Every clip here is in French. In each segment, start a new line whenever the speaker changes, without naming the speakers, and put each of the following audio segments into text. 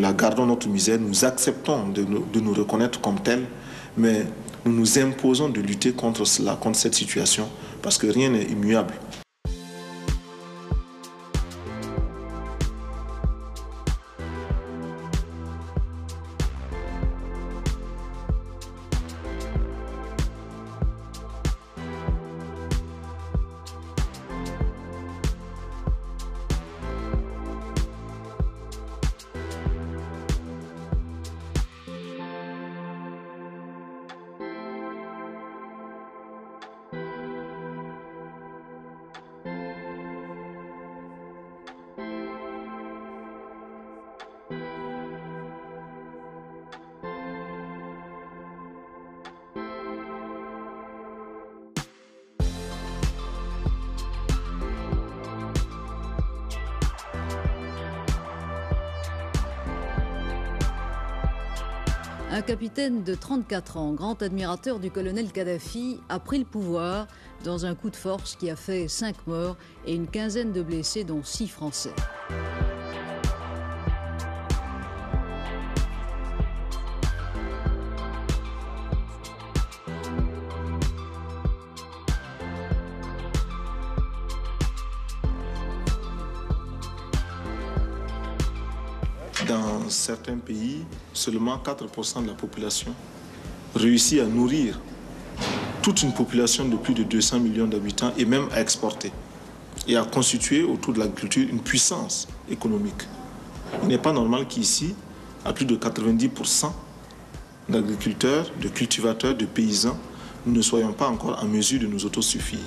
la gardons notre misère, nous acceptons de nous reconnaître comme tels, mais nous nous imposons de lutter contre cela, contre cette situation, parce que rien n'est immuable.
Un capitaine de 34 ans, grand admirateur du colonel Kadhafi, a pris le pouvoir dans un coup de force qui a fait 5 morts et une quinzaine de blessés, dont 6 Français.
Dans certains pays, seulement 4% de la population réussit à nourrir toute une population de plus de 200 millions d'habitants et même à exporter et à constituer autour de l'agriculture une puissance économique. Il n'est pas normal qu'ici, à plus de 90% d'agriculteurs, de cultivateurs, de paysans, nous ne soyons pas encore en mesure de nous autosuffire.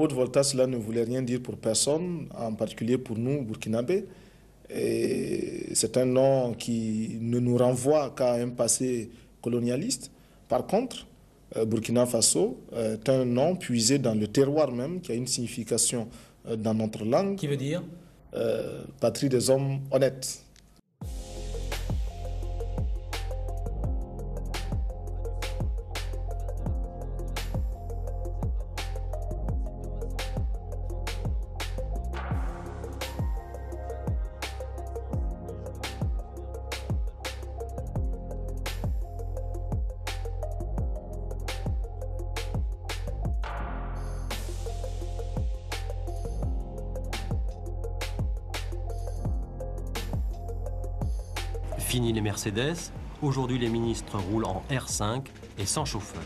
Haute-Volta, cela ne voulait rien dire pour personne, en particulier pour nous, Burkinabés. C'est un nom qui ne nous renvoie qu'à un passé colonialiste. Par contre, Burkina Faso est un nom puisé dans le terroir même, qui a une signification dans notre langue.
Qui veut dire
patrie des hommes honnêtes.
Fini les Mercedes, aujourd'hui les ministres roulent en R5 et sans chauffeur.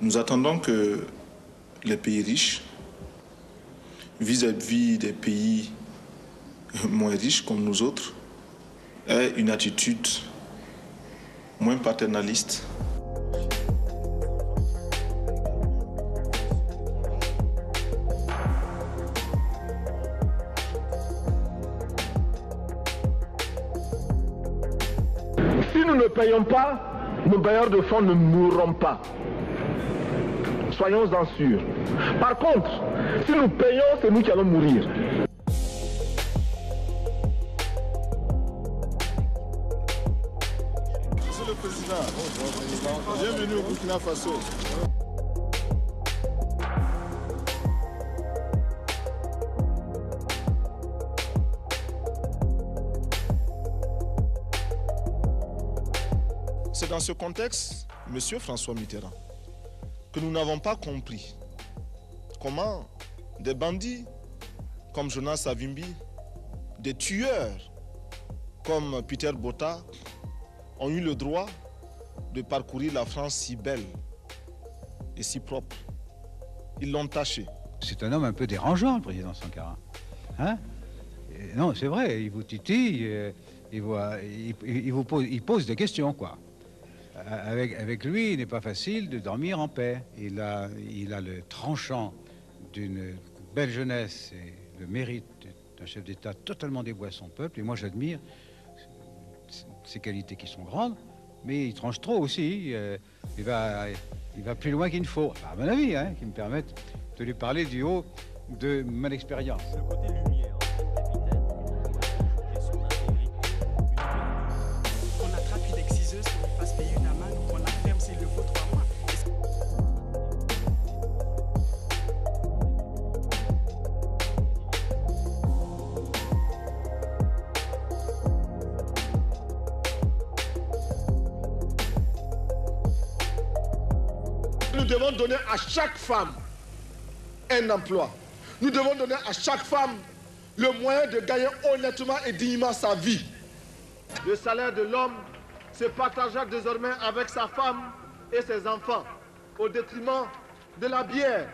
Nous attendons que les pays riches, vis-à-vis des pays moins riches comme nous autres, aient une attitude moins paternaliste.
Si nous ne payons pas, nos bailleurs de fonds ne mourront pas. Soyons-en sûrs. Par contre, si nous payons, c'est nous qui allons mourir.
Monsieur le Président, bienvenue au Burkina Faso. C'est dans ce contexte, Monsieur François Mitterrand, que nous n'avons pas compris comment des bandits comme Jonas Savimbi, des tueurs comme Peter Botha ont eu le droit de parcourir la France si belle et si propre. Ils l'ont taché.
C'est un homme un peu dérangeant, le président Sankara. Hein? Non, c'est vrai, il vous titille. il pose des questions, quoi. Avec lui, il n'est pas facile de dormir en paix. Il a le tranchant d'une belle jeunesse et le mérite d'un chef d'État totalement dévoué à son peuple. Et moi, j'admire ses qualités qui sont grandes, mais il tranche trop aussi. Il va plus loin qu'il ne faut, à mon avis, hein, qui me permettent de lui parler du haut de mon expérience.
Le côté lumière, capitaine, question d'intégrité. On attrape une exciseuse pour lui fasse payer une amende, on la ferme s'il le faut 3 mois.
Nous devons donner à chaque femme un emploi. Nous devons donner à chaque femme le moyen de gagner honnêtement et dignement sa vie. Le salaire de l'homme se partagera désormais avec sa femme et ses enfants, au détriment de la bière.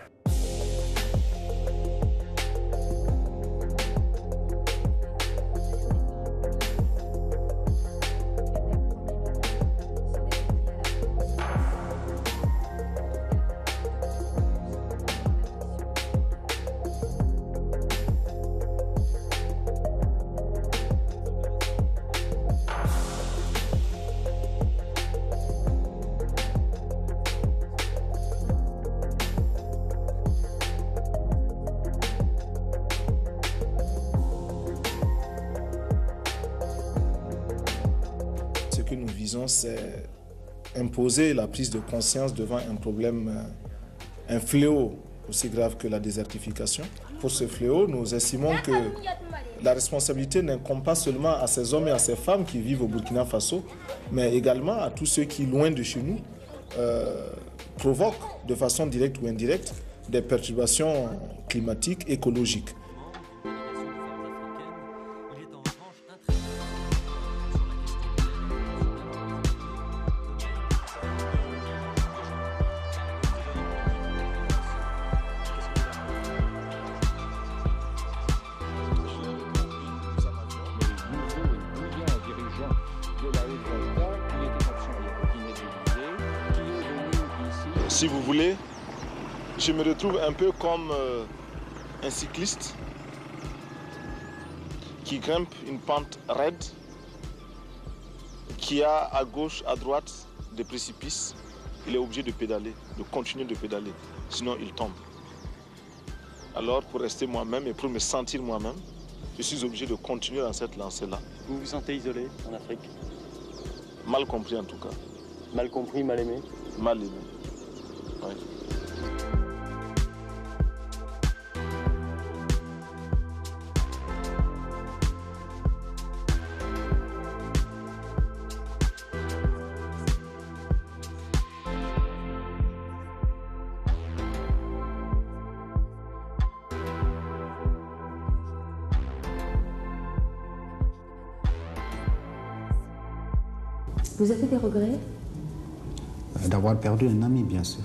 Ce que nous visons, c'est imposer la prise de conscience devant un problème, un fléau aussi grave que la désertification. Pour ce fléau, nous estimons que la responsabilité n'incombe pas seulement à ces hommes et à ces femmes qui vivent au Burkina Faso, mais également à tous ceux qui, loin de chez nous, provoquent de façon directe ou indirecte des perturbations climatiques, écologiques.
Si vous voulez, je me retrouve un peu comme un cycliste qui grimpe une pente raide, qui a à gauche, à droite des précipices. Il est obligé de pédaler, de continuer de pédaler, sinon il tombe. Alors pour rester moi-même et pour me sentir moi-même, je suis obligé de continuer dans cette lancée-là.
Vous vous sentez isolé en Afrique?
Mal compris en tout cas.
Mal compris, mal aimé?
Mal aimé. Ouais.
Vous avez des regrets?
D'avoir perdu un ami, bien sûr.